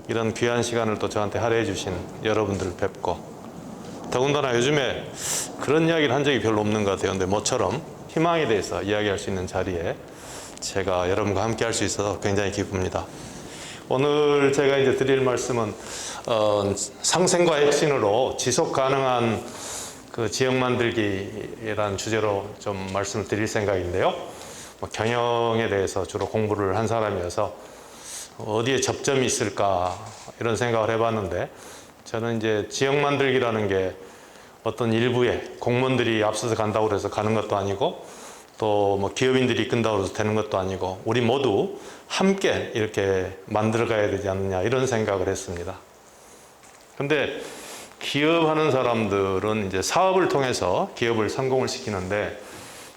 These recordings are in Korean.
이런 귀한 시간을 또 저한테 할애해 주신 여러분들을 뵙고, 더군다나 요즘에 그런 이야기를 한 적이 별로 없는 것 같아요. 근데 모처럼 희망에 대해서 이야기할 수 있는 자리에 제가 여러분과 함께 할 수 있어서 굉장히 기쁩니다. 오늘 제가 이제 드릴 말씀은 상생과 핵심으로 지속 가능한 그 지역 만들기라는 주제로 좀 말씀을 드릴 생각인데요. 경영에 대해서 주로 공부를 한 사람이어서 어디에 접점이 있을까 이런 생각을 해봤는데, 저는 이제 지역 만들기라는 게 어떤 일부의 공무원들이 앞서서 간다고 해서 가는 것도 아니고, 또 뭐 기업인들이 이끈다고 해서 되는 것도 아니고, 우리 모두 함께 이렇게 만들어 가야 되지 않느냐 이런 생각을 했습니다. 근데 기업하는 사람들은 이제 사업을 통해서 기업을 성공을 시키는데,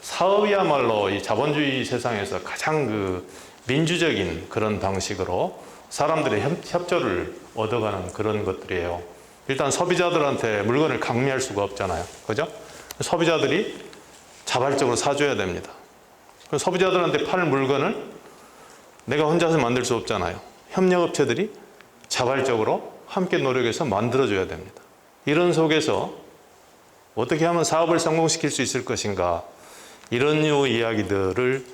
사업이야말로 이 자본주의 세상에서 가장 그 민주적인 그런 방식으로 사람들의 협조를 얻어가는 그런 것들이에요. 일단 소비자들한테 물건을 강매할 수가 없잖아요. 그죠? 소비자들이 자발적으로 사줘야 됩니다. 소비자들한테 팔 물건을 내가 혼자서 만들 수 없잖아요. 협력업체들이 자발적으로 함께 노력해서 만들어줘야 됩니다. 이런 속에서 어떻게 하면 사업을 성공시킬 수 있을 것인가, 이런 류의 이야기들을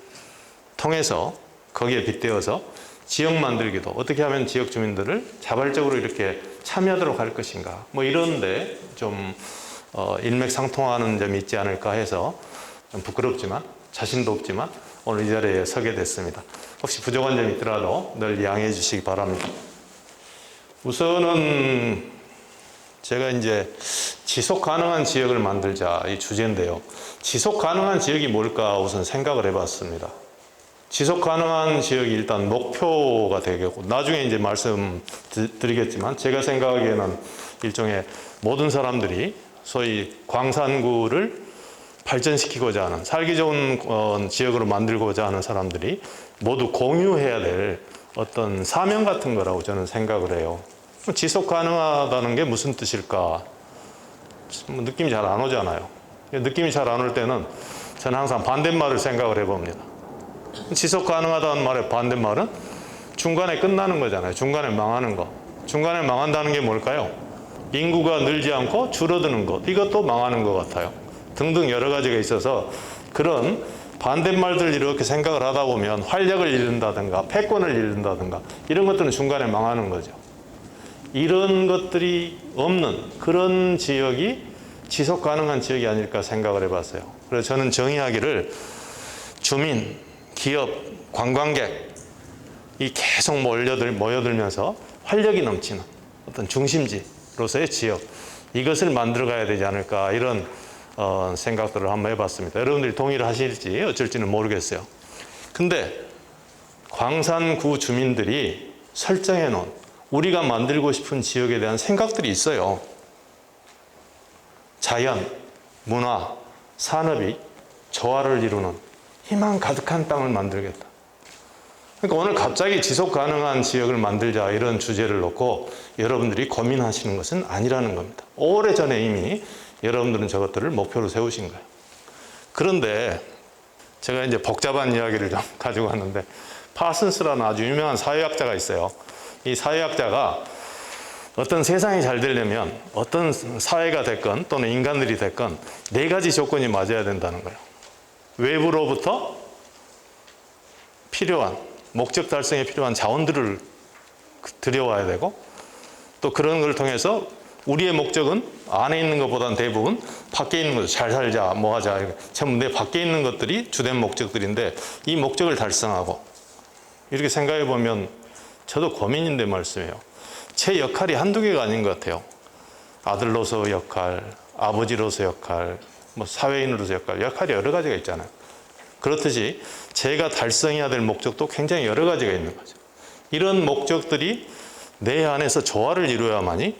통해서 거기에 빗대어서 지역 만들기도 어떻게 하면 지역 주민들을 자발적으로 이렇게 참여하도록 할 것인가, 뭐 이런데 좀 일맥상통하는 점이 있지 않을까 해서 좀 부끄럽지만 자신도 없지만 오늘 이 자리에 서게 됐습니다. 혹시 부족한 점이 있더라도 늘 양해해 주시기 바랍니다. 우선은 제가 이제 지속 가능한 지역을 만들자 이 주제인데요. 지속 가능한 지역이 뭘까 우선 생각을 해봤습니다. 지속 가능한 지역이 일단 목표가 되겠고, 나중에 이제 말씀드리겠지만 제가 생각하기에는 일종의 모든 사람들이 소위 광산구를 발전시키고자 하는, 살기 좋은 지역으로 만들고자 하는 사람들이 모두 공유해야 될 어떤 사명 같은 거라고 저는 생각을 해요. 지속 가능하다는 게 무슨 뜻일까? 느낌이 잘 안 오잖아요. 느낌이 잘 안 올 때는 저는 항상 반대말을 생각을 해봅니다. 지속 가능하다는 말의 반대말은 중간에 끝나는 거잖아요. 중간에 망하는 거. 중간에 망한다는 게 뭘까요? 인구가 늘지 않고 줄어드는 것. 이것도 망하는 것 같아요. 등등 여러 가지가 있어서 그런 반대말들 이렇게 생각을 하다 보면 활력을 잃는다든가 패권을 잃는다든가 이런 것들은 중간에 망하는 거죠. 이런 것들이 없는 그런 지역이 지속 가능한 지역이 아닐까 생각을 해봤어요. 그래서 저는 정의하기를 주민, 기업, 관광객 이 계속 모여들면서 활력이 넘치는 어떤 중심지로서의 지역, 이것을 만들어 가야 되지 않을까, 이런 생각들을 한번 해봤습니다. 여러분들이 동의를 하실지 어쩔지는 모르겠어요. 근데 광산구 주민들이 설정해 놓은 우리가 만들고 싶은 지역에 대한 생각들이 있어요. 자연, 문화, 산업이 조화를 이루는 희망 가득한 땅을 만들겠다. 그러니까 오늘 갑자기 지속 가능한 지역을 만들자 이런 주제를 놓고 여러분들이 고민하시는 것은 아니라는 겁니다. 오래전에 이미 여러분들은 저것들을 목표로 세우신 거예요. 그런데 제가 이제 복잡한 이야기를 좀 가지고 왔는데, 파슨스라는 아주 유명한 사회학자가 있어요. 이 사회학자가 어떤 세상이 잘 되려면 어떤 사회가 됐건 또는 인간들이 됐건 네 가지 조건이 맞아야 된다는 거예요. 외부로부터 필요한, 목적 달성에 필요한 자원들을 들여와야 되고, 또 그런 걸 통해서 우리의 목적은 안에 있는 것보다는 대부분 밖에 있는 것, 잘 살자, 뭐 하자, 전부 내 밖에 있는 것들이 주된 목적들인데, 이 목적을 달성하고, 이렇게 생각해 보면 저도 고민인데 말씀이에요. 제 역할이 한두 개가 아닌 것 같아요. 아들로서 역할, 아버지로서 역할, 뭐 사회인으로서 역할이 여러 가지가 있잖아요. 그렇듯이 제가 달성해야 될 목적도 굉장히 여러 가지가 있는 거죠. 이런 목적들이 내 안에서 조화를 이루어야만이,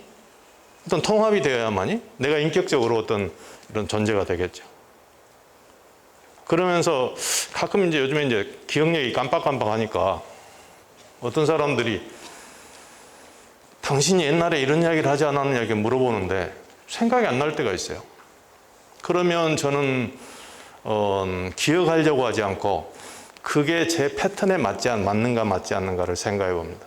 어떤 통합이 되어야만이 내가 인격적으로 어떤 이런 존재가 되겠죠. 그러면서 가끔 이제 요즘에 이제 기억력이 깜빡깜빡하니까 어떤 사람들이 당신이 옛날에 이런 이야기를 하지 않았느냐 이렇게 물어보는데 생각이 안 날 때가 있어요. 그러면 저는 기억하려고 하지 않고 그게 제 패턴에 맞는가 맞지 않는가를 생각해 봅니다.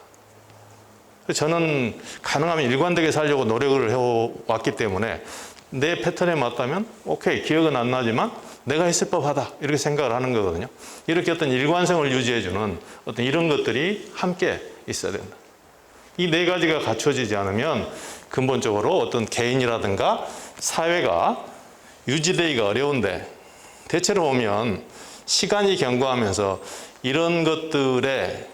저는 가능하면 일관되게 살려고 노력을 해왔기 때문에 내 패턴에 맞다면 오케이, 기억은 안 나지만 내가 했을 법하다 이렇게 생각을 하는 거거든요. 이렇게 어떤 일관성을 유지해주는 어떤 이런 것들이 함께 있어야 된다. 이 네 가지가 갖춰지지 않으면 근본적으로 어떤 개인이라든가 사회가 유지되기가 어려운데, 대체로 보면 시간이 경과하면서 이런 것들에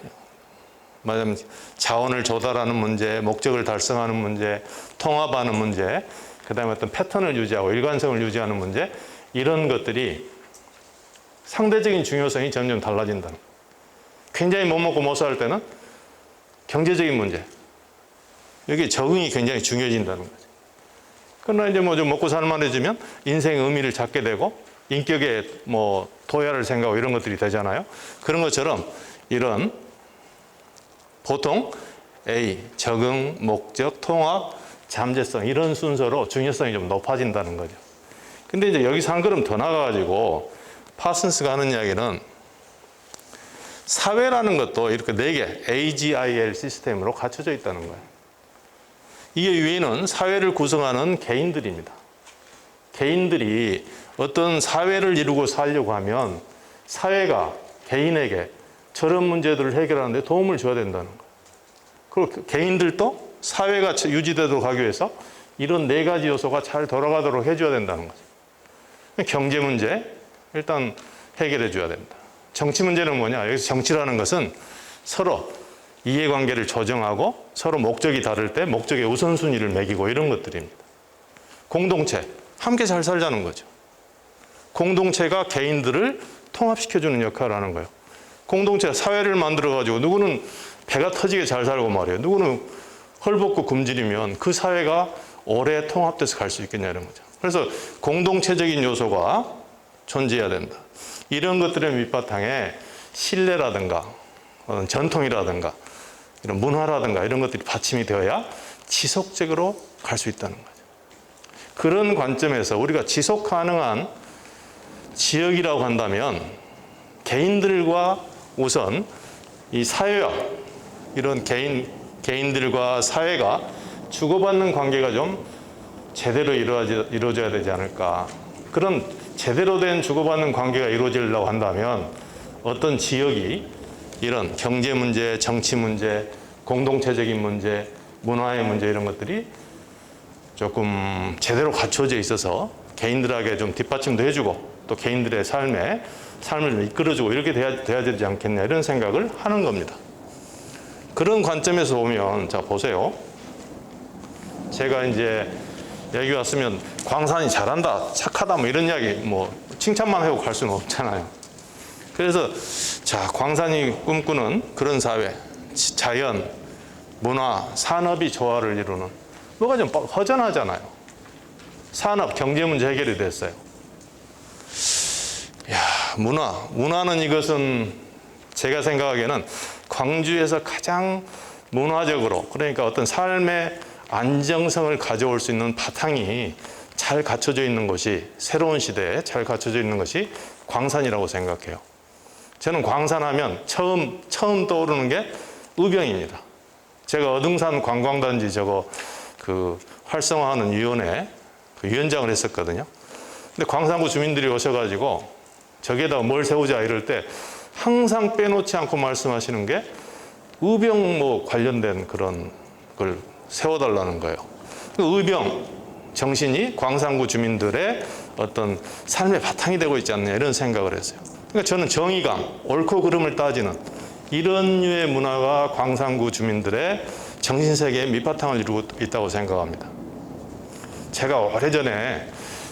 말하자면 자원을 조달하는 문제, 목적을 달성하는 문제, 통합하는 문제, 그 다음에 어떤 패턴을 유지하고 일관성을 유지하는 문제, 이런 것들이 상대적인 중요성이 점점 달라진다는 거예요. 굉장히 못 먹고 못 살 때는 경제적인 문제, 여기 적응이 굉장히 중요해진다는 거죠. 그러나 이제 좀 먹고 살만해지면 인생의 의미를 찾게 되고 인격에 도야를 생각하고 이런 것들이 되잖아요. 그런 것처럼 이런 보통 A, 적응, 목적, 통합, 잠재성 이런 순서로 중요성이 좀 높아진다는 거죠. 근데 이제 여기서 한 걸음 더 나가가지고 파슨스가 하는 이야기는 사회라는 것도 이렇게 4개 AGIL 시스템으로 갖춰져 있다는 거예요. 이게 위에는 사회를 구성하는 개인들입니다. 개인들이 어떤 사회를 이루고 살려고 하면 사회가 개인에게 저런 문제들을 해결하는 데 도움을 줘야 된다는 거예요. 그리고 개인들도 사회가 유지되도록 하기 위해서 이런 4가지 요소가 잘 돌아가도록 해줘야 된다는 거죠. 경제 문제 일단 해결해 줘야 된다. 정치 문제는 뭐냐? 여기서 정치라는 것은 서로 이해관계를 조정하고 서로 목적이 다를 때 목적의 우선순위를 매기고 이런 것들입니다. 공동체, 함께 잘 살자는 거죠. 공동체가 개인들을 통합시켜주는 역할을 하는 거예요. 공동체가 사회를 만들어가지고 누구는 배가 터지게 잘 살고 말이에요. 누구는 헐벗고 굶주리면 그 사회가 오래 통합돼서 갈 수 있겠냐 이런 거죠. 그래서 공동체적인 요소가 존재해야 된다. 이런 것들의 밑바탕에 신뢰라든가 전통이라든가 이런 문화라든가 이런 것들이 받침이 되어야 지속적으로 갈 수 있다는 거죠. 그런 관점에서 우리가 지속 가능한 지역이라고 한다면 개인들과 우선 이 사회와 이런 개인들과 사회가 주고받는 관계가 좀 제대로 이루어져야 되지 않을까. 그런 제대로 된 주고받는 관계가 이루어지려고 한다면 어떤 지역이 이런 경제 문제, 정치 문제, 공동체적인 문제, 문화의 문제 이런 것들이 조금 제대로 갖춰져 있어서 개인들에게 좀 뒷받침도 해주고 또 개인들의 삶을 좀 이끌어주고 이렇게 돼야 되지 않겠냐 이런 생각을 하는 겁니다. 그런 관점에서 보면 자 보세요. 제가 이제 여기 왔으면 광산이 잘한다, 착하다 뭐 이런 이야기 칭찬만 하고 갈 수는 없잖아요. 그래서 자 광산이 꿈꾸는 그런 사회, 자연, 문화, 산업이 조화를 이루는 뭐가 좀 허전하잖아요. 산업, 경제 문제 해결이 됐어요. 문화는 이것은 제가 생각하기에는 광주에서 가장 문화적으로 그러니까 어떤 삶의 안정성을 가져올 수 있는 바탕이 잘 갖춰져 있는 것이 새로운 시대에 잘 갖춰져 있는 것이 광산이라고 생각해요. 저는 광산하면 처음 떠오르는 게 의병입니다. 제가 어등산 관광단지 활성화하는 위원회 위원장을 했었거든요. 근데 광산구 주민들이 오셔가지고 저기에다가 뭘 세우자 이럴 때 항상 빼놓지 않고 말씀하시는 게 의병 관련된 그런 걸 세워달라는 거예요. 그 의병 정신이 광산구 주민들의 어떤 삶의 바탕이 되고 있지 않느냐 이런 생각을 했어요. 그러니까 저는 정의감, 옳고 그름을 따지는 이런 류의 문화가 광산구 주민들의 정신세계의 밑바탕을 이루고 있다고 생각합니다. 제가 오래전에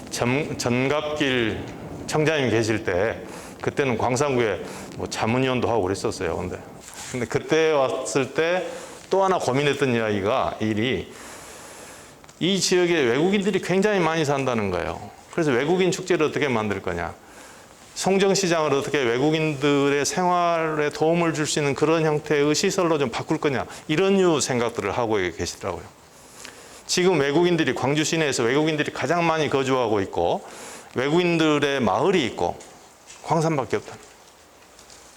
전갑길 청장님 계실 때 그때는 광산구에 자문위원도 하고 그랬었어요. 근데 그때 왔을 때 또 하나 고민했던 일이 이 지역에 외국인들이 굉장히 많이 산다는 거예요. 그래서 외국인 축제를 어떻게 만들 거냐. 송정시장을 어떻게 외국인들의 생활에 도움을 줄 수 있는 그런 형태의 시설로 좀 바꿀 거냐. 이런 류 생각들을 하고 계시더라고요. 지금 광주 시내에서 외국인들이 가장 많이 거주하고 있고 외국인들의 마을이 있고 광산밖에 없다.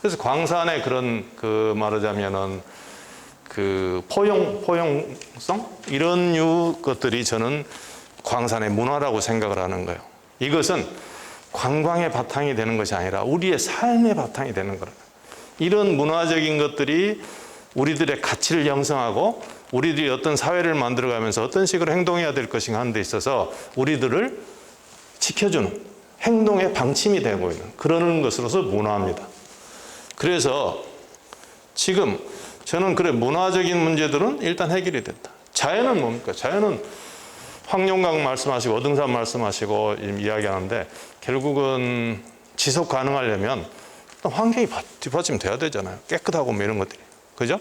그래서 광산의 그런 말하자면은 그 포용성 이런 것들이 저는 광산의 문화라고 생각을 하는 거예요. 이것은 관광의 바탕이 되는 것이 아니라 우리의 삶의 바탕이 되는 거예요. 이런 문화적인 것들이 우리들의 가치를 형성하고 우리들이 어떤 사회를 만들어가면서 어떤 식으로 행동해야 될 것인가 하는 데 있어서 우리들을 지켜주는 행동의 방침이 되고 있는 그런 것으로서 문화입니다. 그래서 지금 저는 그래 문화적인 문제들은 일단 해결이 됐다. 자연은 뭡니까? 자연은 황룡강 말씀하시고 어등산 말씀하시고 이야기하는데 결국은 지속 가능하려면 환경이 뒷받침돼야 되잖아요. 깨끗하고 뭐 이런 것들이. 그죠?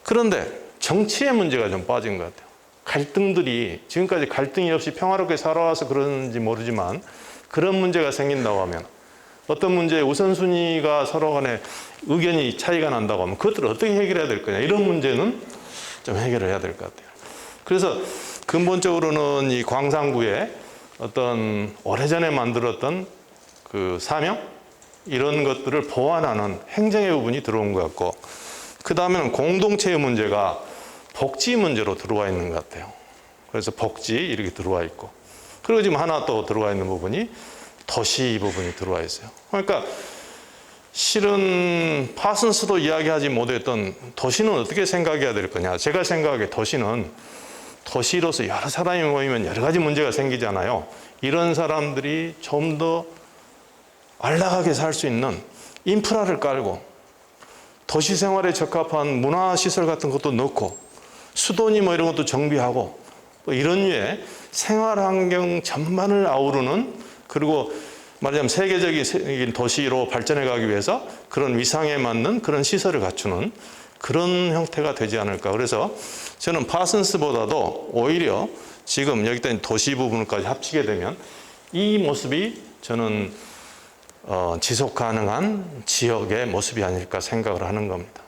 그런데 정치의 문제가 좀 빠진 것 같아요. 갈등들이 지금까지 갈등이 없이 평화롭게 살아와서 그런지 모르지만 그런 문제가 생긴다고 하면 어떤 문제의 우선순위가 서로 간에 의견이 차이가 난다고 하면 그것들을 어떻게 해결해야 될 거냐 이런 문제는 좀 해결을 해야 될 것 같아요. 그래서 근본적으로는 이 광산구에 어떤 오래전에 만들었던 그 사명 이런 것들을 보완하는 행정의 부분이 들어온 것 같고 그 다음에는 공동체의 문제가 복지 문제로 들어와 있는 것 같아요. 그래서 복지 이렇게 들어와 있고 그리고 지금 하나 또 들어와 있는 부분이 도시 부분이 들어와 있어요. 그러니까 실은 파슨스도 이야기하지 못했던 도시는 어떻게 생각해야 될 거냐. 제가 생각하기에 도시는 도시로서 여러 사람이 모이면 여러 가지 문제가 생기잖아요. 이런 사람들이 좀 더 안락하게 살 수 있는 인프라를 깔고 도시 생활에 적합한 문화시설 같은 것도 넣고 수도니 뭐 이런 것도 정비하고 뭐 이런 류의 생활환경 전반을 아우르는 그리고 말하자면 세계적인 도시로 발전해 가기 위해서 그런 위상에 맞는 그런 시설을 갖추는 그런 형태가 되지 않을까. 그래서 저는 파슨스보다도 오히려 지금 여기다 도시 부분까지 합치게 되면 이 모습이 저는 지속 가능한 지역의 모습이 아닐까 생각을 하는 겁니다.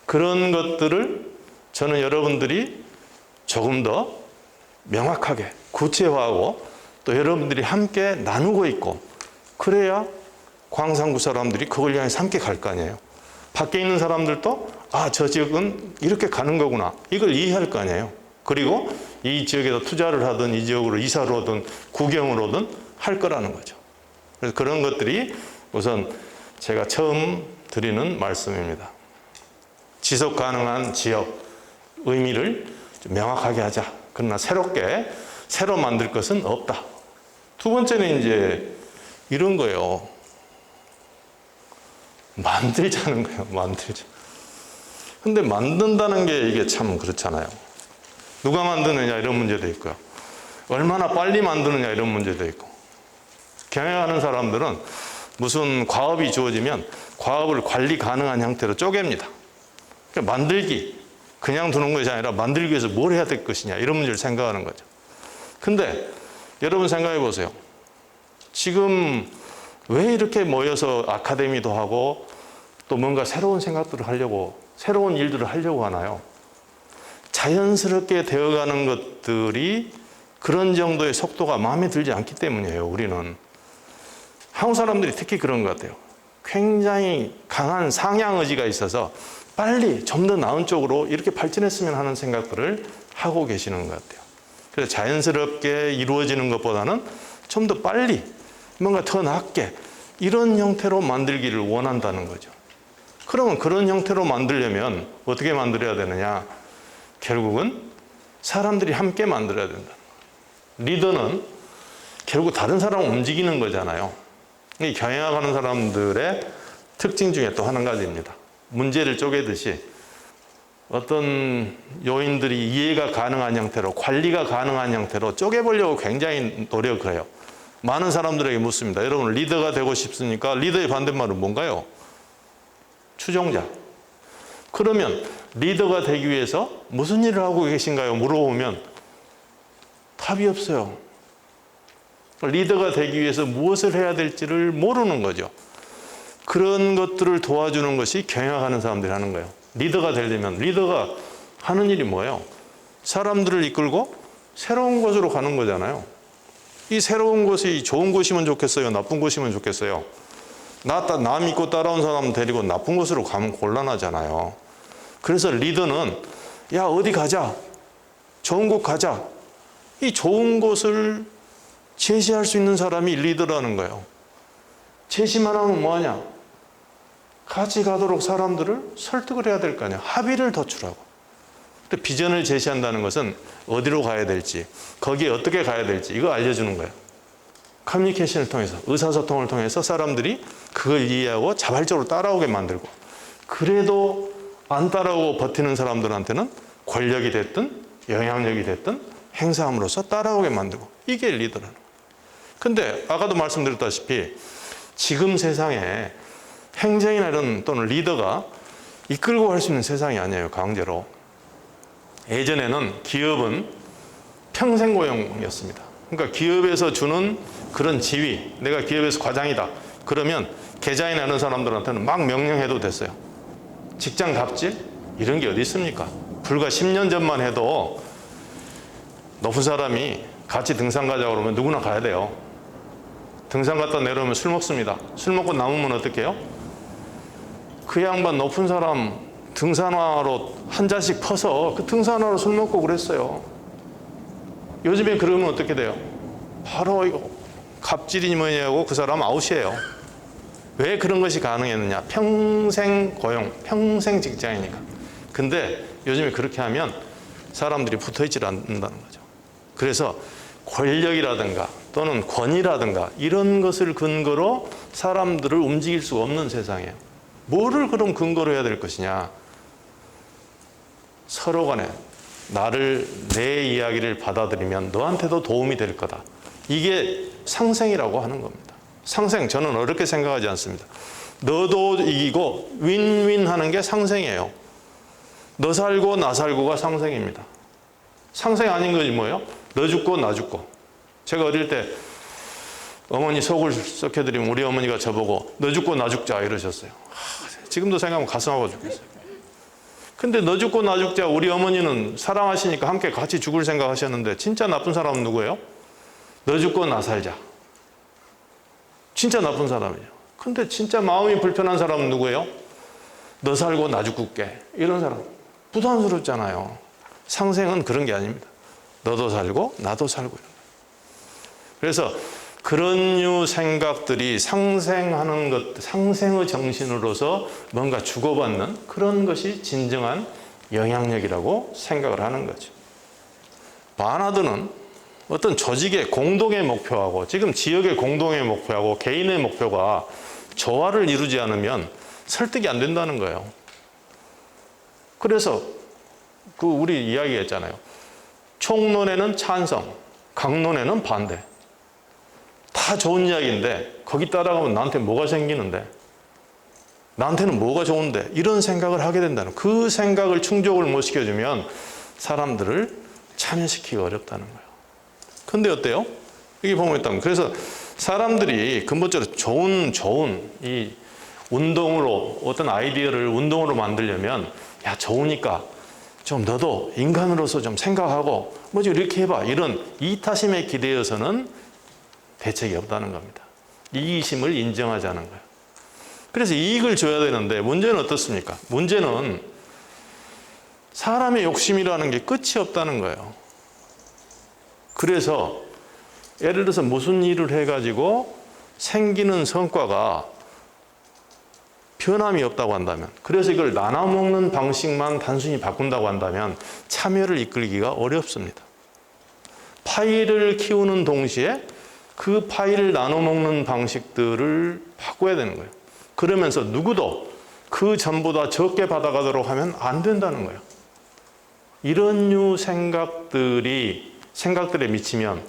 그런 것들을 저는 여러분들이 조금 더 명확하게 구체화하고 또 여러분들이 함께 나누고 있고 그래야 광산구 사람들이 그걸 향해서 함께 갈 거 아니에요. 밖에 있는 사람들도 아, 저 지역은 이렇게 가는 거구나 이걸 이해할 거 아니에요. 그리고 이 지역에서 투자를 하든 이 지역으로 이사를 오든 구경을 오든 할 거라는 거죠. 그래서 그런 것들이 우선 제가 처음 드리는 말씀입니다. 지속 가능한 지역 의미를 좀 명확하게 하자. 그러나 새로 만들 것은 없다. 두 번째는 이제 이런 거예요. 만들자는 거예요. 만들자. 근데 만든다는 게 이게 참 그렇잖아요. 누가 만드느냐 이런 문제도 있고요. 얼마나 빨리 만드느냐 이런 문제도 있고. 경영하는 사람들은 무슨 과업이 주어지면 과업을 관리 가능한 형태로 쪼갭니다. 그러니까 만들기, 그냥 두는 것이 아니라 만들기 위해서 뭘 해야 될 것이냐 이런 문제를 생각하는 거죠. 근데 여러분 생각해 보세요. 지금 왜 이렇게 모여서 아카데미도 하고 또 뭔가 새로운 생각들을 하려고 새로운 일들을 하려고 하나요? 자연스럽게 되어가는 것들이 그런 정도의 속도가 마음에 들지 않기 때문이에요. 우리는 한국 사람들이 특히 그런 것 같아요. 굉장히 강한 상향 의지가 있어서 빨리 좀 더 나은 쪽으로 이렇게 발전했으면 하는 생각들을 하고 계시는 것 같아요. 그래서 자연스럽게 이루어지는 것보다는 좀 더 빨리 뭔가 더 낫게 이런 형태로 만들기를 원한다는 거죠. 그러면 그런 형태로 만들려면 어떻게 만들어야 되느냐? 결국은 사람들이 함께 만들어야 된다. 리더는 결국 다른 사람을 움직이는 거잖아요. 이 경영하는 사람들의 특징 중에 또 한 가지입니다. 문제를 쪼개듯이 어떤 요인들이 이해가 가능한 형태로 관리가 가능한 형태로 쪼개보려고 굉장히 노력을 해요. 많은 사람들에게 묻습니다. 여러분 리더가 되고 싶습니까? 리더의 반대말은 뭔가요? 추종자. 그러면 리더가 되기 위해서 무슨 일을 하고 계신가요? 물어보면 답이 없어요. 리더가 되기 위해서 무엇을 해야 될지를 모르는 거죠. 그런 것들을 도와주는 것이 경영하는 사람들이 하는 거예요. 리더가 되려면 리더가 하는 일이 뭐예요? 사람들을 이끌고 새로운 곳으로 가는 거잖아요. 이 새로운 곳이 좋은 곳이면 좋겠어요? 나쁜 곳이면 좋겠어요? 나 믿고 따라온 사람 데리고 나쁜 곳으로 가면 곤란하잖아요. 그래서 리더는 야 어디 가자, 좋은 곳 가자, 이 좋은 곳을 제시할 수 있는 사람이 리더라는 거예요. 제시만 하면 뭐하냐, 같이 가도록 사람들을 설득을 해야 될 거 아니야. 합의를 도출하고. 또 비전을 제시한다는 것은 어디로 가야 될지, 거기에 어떻게 가야 될지 이거 알려주는 거예요. 커뮤니케이션을 통해서, 의사소통을 통해서 사람들이 그걸 이해하고 자발적으로 따라오게 만들고, 그래도 안 따라오고 버티는 사람들한테는 권력이 됐든 영향력이 됐든 행사함으로써 따라오게 만들고, 이게 리더라는 거예요. 근데 아까도 말씀드렸다시피 지금 세상에 행정이나 이런 또는 리더가 이끌고 갈 수 있는 세상이 아니에요, 강제로. 예전에는 기업은 평생 고용이었습니다. 그러니까 기업에서 주는 그런 지위, 내가 기업에서 과장이다 그러면 계장이나 이런 사람들한테는 막 명령해도 됐어요. 직장 갑질? 이런 게 어디 있습니까? 불과 10년 전만 해도 높은 사람이 같이 등산 가자고 그러면 누구나 가야 돼요. 등산 갔다 내려오면 술 먹습니다. 술 먹고 남으면 어떻게 해요? 그 양반 높은 사람 등산화로 한 잔씩 퍼서 그 등산화로 술 먹고 그랬어요. 요즘에 그러면 어떻게 돼요? 바로 이거 갑질이 뭐냐고 그 사람 아웃이에요. 왜 그런 것이 가능했느냐? 평생 고용, 평생 직장이니까. 근데 요즘에 그렇게 하면 사람들이 붙어있질 않는다는 거죠. 그래서 권력이라든가 또는 권위라든가 이런 것을 근거로 사람들을 움직일 수가 없는 세상이에요. 뭐를 그럼 근거로 해야 될 것이냐? 서로 간에 내 이야기를 받아들이면 너한테도 도움이 될 거다. 이게 상생이라고 하는 겁니다. 상생, 저는 어렵게 생각하지 않습니다. 너도 이기고 윈윈 하는 게 상생이에요. 너 살고 나 살고가 상생입니다. 상생 아닌 것이 뭐예요? 너 죽고 나 죽고. 제가 어릴 때 어머니 속을 썩혀드리면 우리 어머니가 저보고 너 죽고 나 죽자 이러셨어요. 지금도 생각하면 가슴 아파 죽겠어요. 근데 너 죽고 나 죽자, 우리 어머니는 사랑하시니까 함께 같이 죽을 생각하셨는데 진짜 나쁜 사람은 누구예요? 너 죽고 나 살자. 진짜 나쁜 사람이에요. 근데 진짜 마음이 불편한 사람은 누구예요? 너 살고 나 죽을게. 이런 사람. 부담스럽잖아요. 상생은 그런 게 아닙니다. 너도 살고 나도 살고. 그래서 그런 류 생각들이 상생하는 것, 상생의 정신으로서 뭔가 주고받는 그런 것이 진정한 영향력이라고 생각을 하는 거죠. 바나드는 어떤 조직의 공동의 목표하고 지금 지역의 공동의 목표하고 개인의 목표가 조화를 이루지 않으면 설득이 안 된다는 거예요. 그래서 우리 이야기했잖아요. 총론에는 찬성, 강론에는 반대. 다 좋은 이야기인데 거기 따라가면 나한테 뭐가 생기는데, 나한테는 뭐가 좋은데, 이런 생각을 하게 된다는, 그 생각을 충족을 못 시켜주면 사람들을 참여시키기 어렵다는 거예요. 근데 어때요? 여기 보면 있다면, 그래서 사람들이 근본적으로 좋은 이 운동으로, 어떤 아이디어를 운동으로 만들려면, 야 좋으니까 좀 너도 인간으로서 좀 생각하고 뭐지 이렇게 해봐, 이런 이타심에 기대어서는 대책이 없다는 겁니다. 이기심을 인정하자는 거예요. 그래서 이익을 줘야 되는데 문제는 어떻습니까? 문제는 사람의 욕심이라는 게 끝이 없다는 거예요. 그래서 예를 들어서 무슨 일을 해가지고 생기는 성과가 변함이 없다고 한다면, 그래서 이걸 나눠 먹는 방식만 단순히 바꾼다고 한다면 참여를 이끌기가 어렵습니다. 파이를 키우는 동시에 그 파이를 나눠 먹는 방식들을 바꿔야 되는 거예요. 그러면서 누구도 그 전보다 적게 받아가도록 하면 안 된다는 거예요. 이런 류 생각들에 미치면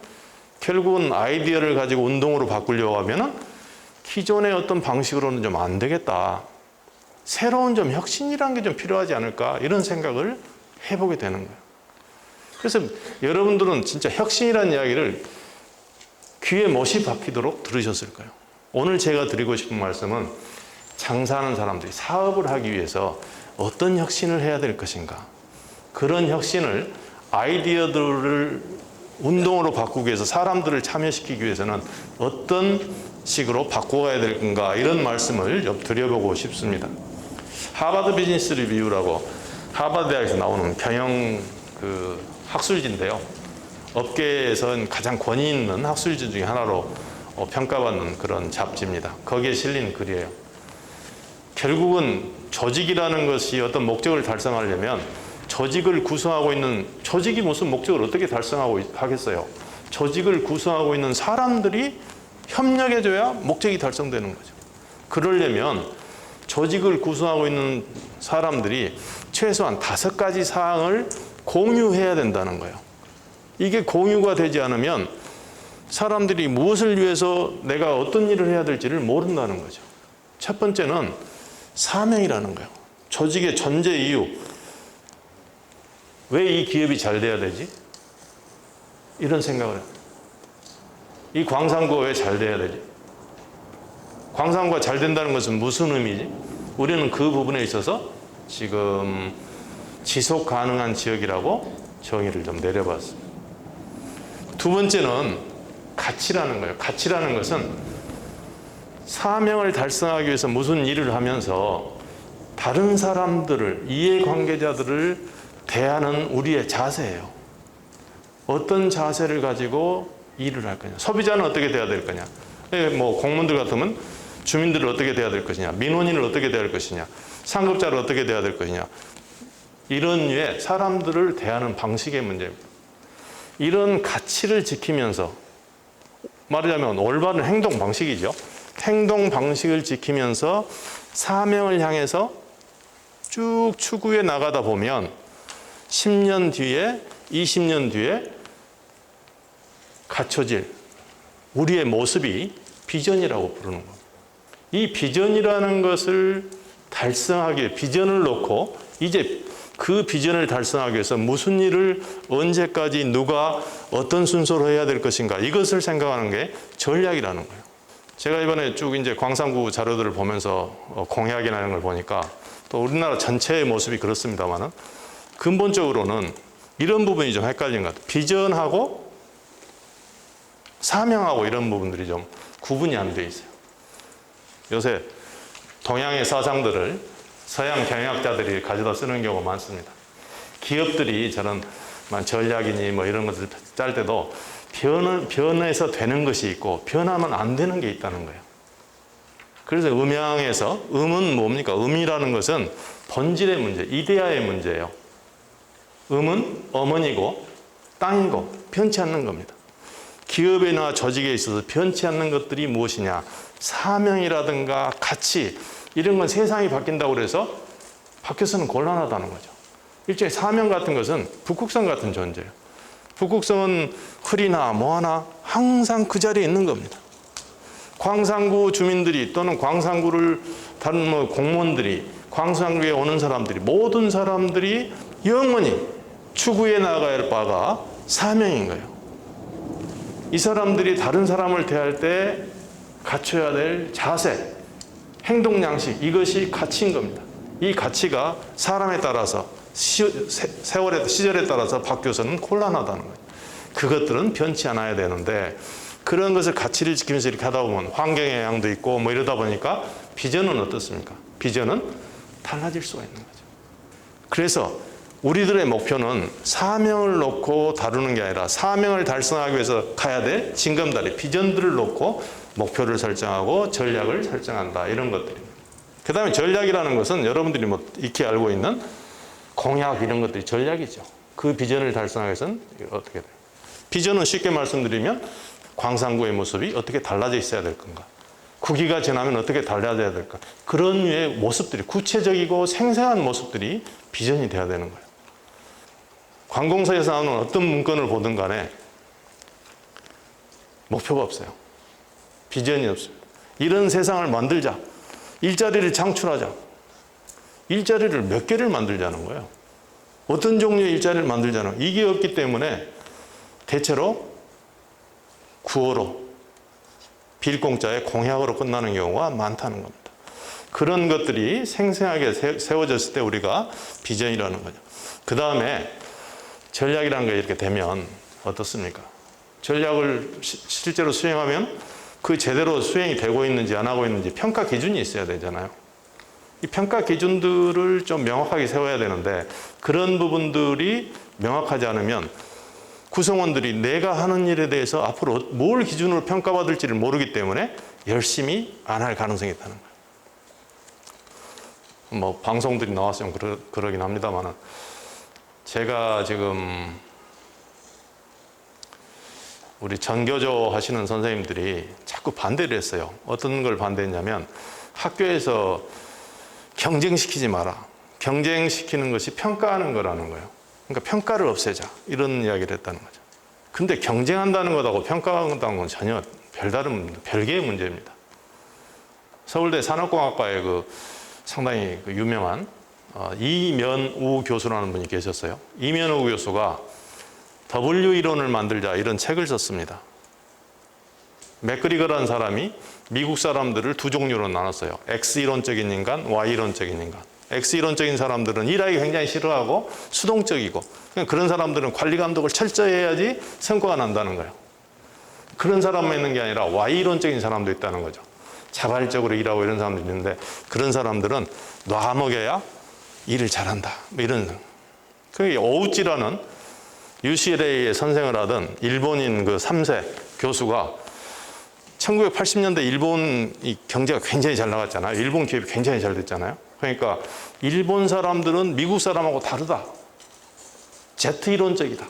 결국은 아이디어를 가지고 운동으로 바꾸려고 하면은 기존의 어떤 방식으로는 좀 안 되겠다. 새로운 좀 혁신이라는 게 좀 필요하지 않을까, 이런 생각을 해보게 되는 거예요. 그래서 여러분들은 진짜 혁신이라는 이야기를 귀에 못이 박히도록 들으셨을 거예요. 오늘 제가 드리고 싶은 말씀은 장사하는 사람들이 사업을 하기 위해서 어떤 혁신을 해야 될 것인가, 그런 혁신을, 아이디어들을 운동으로 바꾸기 위해서, 사람들을 참여시키기 위해서는 어떤 식으로 바꿔가야 될 건가, 이런 말씀을 좀 드려보고 싶습니다. 하버드 비즈니스 리뷰라고 하버드 대학에서 나오는 경영 학술지인데요. 업계에선 가장 권위 있는 학술지 중에 하나로 평가받는 그런 잡지입니다. 거기에 실린 글이에요. 결국은 조직이라는 것이 어떤 목적을 달성하려면 조직을 구성하고 있는, 조직이 무슨 목적을 어떻게 달성하고 하겠어요? 조직을 구성하고 있는 사람들이 협력해줘야 목적이 달성되는 거죠. 그러려면 조직을 구성하고 있는 사람들이 최소한 5가지 사항을 공유해야 된다는 거예요. 이게 공유가 되지 않으면 사람들이 무엇을 위해서 내가 어떤 일을 해야 될지를 모른다는 거죠. 첫 번째는 사명이라는 거예요. 조직의 존재 이유. 왜 이 기업이 잘 돼야 되지? 이런 생각을 해요. 이 광산구가 왜 잘 돼야 되지? 광산구가 잘 된다는 것은 무슨 의미지? 우리는 그 부분에 있어서 지금 지속 가능한 지역이라고 정의를 좀 내려봤습니다. 두 번째는 가치라는 거예요. 가치라는 것은 사명을 달성하기 위해서 무슨 일을 하면서 다른 사람들을, 이해관계자들을 대하는 우리의 자세예요. 어떤 자세를 가지고 일을 할 거냐. 소비자는 어떻게 돼야 될 거냐. 뭐 공무원들 같으면 주민들을 어떻게 돼야 될 것이냐. 민원인을 어떻게 돼야 될 것이냐. 상급자를 어떻게 돼야 될 것이냐. 이런 류의 사람들을 대하는 방식의 문제입니다. 이런 가치를 지키면서, 말하자면 올바른 행동 방식이죠. 행동 방식을 지키면서 사명을 향해서 쭉 추구해 나가다 보면 10년 뒤에, 20년 뒤에 갖춰질 우리의 모습이 비전이라고 부르는 겁니다. 이 비전이라는 것을 달성하기 위해 비전을 놓고 이제 그 비전을 달성하기 위해서 무슨 일을 언제까지 누가 어떤 순서로 해야 될 것인가, 이것을 생각하는 게 전략이라는 거예요. 제가 이번에 쭉 이제 광산구 자료들을 보면서 공약이나 이런 걸 보니까 또 우리나라 전체의 모습이 그렇습니다만은 근본적으로는 이런 부분이 좀 헷갈린 것 같아요. 비전하고 사명하고 이런 부분들이 좀 구분이 안 돼 있어요. 요새 동양의 사상들을 서양 경영학자들이 가져다 쓰는 경우가 많습니다. 기업들이 저는 전략이니 뭐 이런 것을 짤 때도 변해서 되는 것이 있고 변하면 안 되는 게 있다는 거예요. 그래서 음양에서, 음은 뭡니까? 음이라는 것은 본질의 문제, 이데아의 문제예요. 음은 어머니고 땅이고 변치 않는 겁니다. 기업이나 조직에 있어서 변치 않는 것들이 무엇이냐? 사명이라든가 가치, 이런 건 세상이 바뀐다고 해서 바뀌어서는 곤란하다는 거죠. 일종의 사명 같은 것은 북극성 같은 존재예요. 북극성은 흐리나 뭐하나 항상 그 자리에 있는 겁니다. 광산구 주민들이 또는 광산구를 다른 공무원들이, 광산구에 오는 사람들이, 모든 사람들이 영원히 추구해 나가야 할 바가 사명인 거예요. 이 사람들이 다른 사람을 대할 때 갖춰야 될 자세, 행동 양식, 이것이 가치인 겁니다. 이 가치가 사람에 따라서 세월의 시절에 따라서 바뀌어서는 곤란하다는 거예요. 그것들은 변치 않아야 되는데 그런 것을 가치를 지키면서 이렇게 하다 보면 환경의 영향도 있고 뭐 이러다 보니까 비전은 어떻습니까? 비전은 달라질 수가 있는 거죠. 그래서 우리들의 목표는 사명을 놓고 다루는 게 아니라 사명을 달성하기 위해서 가야 될 징검다리, 비전들을 놓고 목표를 설정하고 전략을 설정한다, 이런 것들입니다. 그 다음에 전략이라는 것은 여러분들이 뭐 익히 알고 있는 공약 이런 것들이 전략이죠. 그 비전을 달성하기 위해서는 어떻게 돼요? 비전은 쉽게 말씀드리면 광산구의 모습이 어떻게 달라져 있어야 될 건가? 구기가 지나면 어떻게 달라져야 될까? 그런 류의 모습들이, 구체적이고 생생한 모습들이 비전이 돼야 되는 거예요. 관공서에서 나오는 어떤 문건을 보든 간에 목표가 없어요. 비전이 없습니다. 이런 세상을 만들자. 일자리를 창출하자. 일자리를 몇 개를 만들자는 거예요. 어떤 종류의 일자리를 만들자는 거예요. 이게 없기 때문에 대체로 구호로, 빌공짜의 공약으로 끝나는 경우가 많다는 겁니다. 그런 것들이 생생하게 세워졌을 때 우리가 비전이라는 거죠. 그 다음에 전략이라는 게 이렇게 되면 어떻습니까? 전략을 실제로 수행하면 그 제대로 수행이 되고 있는지 안 하고 있는지 평가 기준이 있어야 되잖아요. 이 평가 기준들을 좀 명확하게 세워야 되는데 그런 부분들이 명확하지 않으면 구성원들이 내가 하는 일에 대해서 앞으로 뭘 기준으로 평가받을지를 모르기 때문에 열심히 안 할 가능성이 있다는 거예요. 뭐 방송들이 나왔으면 그러긴 합니다만 제가 지금 우리 전교조 하시는 선생님들이 자꾸 반대를 했어요. 어떤 걸 반대했냐면 학교에서 경쟁시키지 마라. 경쟁시키는 것이 평가하는 거라는 거예요. 그러니까 평가를 없애자. 이런 이야기를 했다는 거죠. 근데 경쟁한다는 것하고 평가한다는 건 전혀 별개의 문제입니다. 서울대 산업공학과에 상당히 유명한 이면우 교수라는 분이 계셨어요. 이면우 교수가 W 이론을 만들자 이런 책을 썼습니다. 맥그리거라는 사람이 미국 사람들을 두 종류로 나눴어요. X 이론적인 인간, Y 이론적인 인간. X 이론적인 사람들은 일하기 굉장히 싫어하고 수동적이고 그런 사람들은 관리 감독을 철저히 해야지 성과가 난다는 거예요. 그런 사람만 있는 게 아니라 Y 이론적인 사람도 있다는 거죠. 자발적으로 일하고 이런 사람도 있는데 그런 사람들은 놔먹여야 일을 잘한다. 이런. 오우찌라는 UCLA에 선생을 하던 일본인 3세 교수가 1980년대 일본이 경제가 굉장히 잘 나갔잖아요. 일본 기업이 굉장히 잘 됐잖아요. 그러니까 일본 사람들은 미국 사람하고 다르다. Z이론적이다.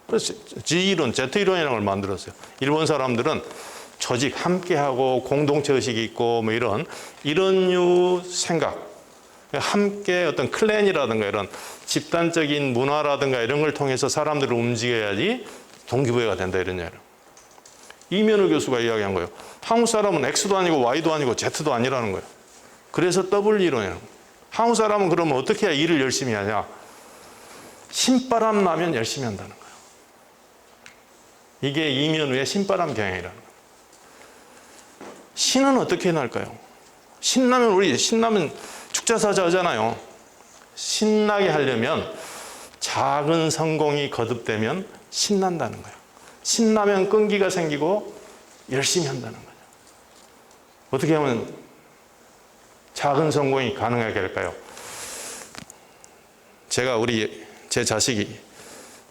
그래서 G이론, Z이론이라는 걸 만들었어요. 일본 사람들은 조직 함께하고 공동체 의식이 있고 뭐 이런 류 생각. 함께 어떤 클랜이라든가 이런 집단적인 문화라든가 이런 걸 통해서 사람들을 움직여야지 동기부여가 된다 이런 이야기예요. 이면우 교수가 이야기한 거예요. 한국 사람은 X도 아니고 Y도 아니고 Z도 아니라는 거예요. 그래서 W 이론이라는 거예요. 한국 사람은 그러면 어떻게 해야 일을 열심히 하냐? 신바람 나면 열심히 한다는 거예요. 이게 이면우의 신바람 경향이라는 거예요. 신은 어떻게 날까요? 신나면 축제사자 하잖아요. 신나게 하려면 작은 성공이 거듭되면 신난다는 거예요. 신나면 끈기가 생기고 열심히 한다는 거예요. 어떻게 하면 작은 성공이 가능하게 될까요? 제가 제 자식이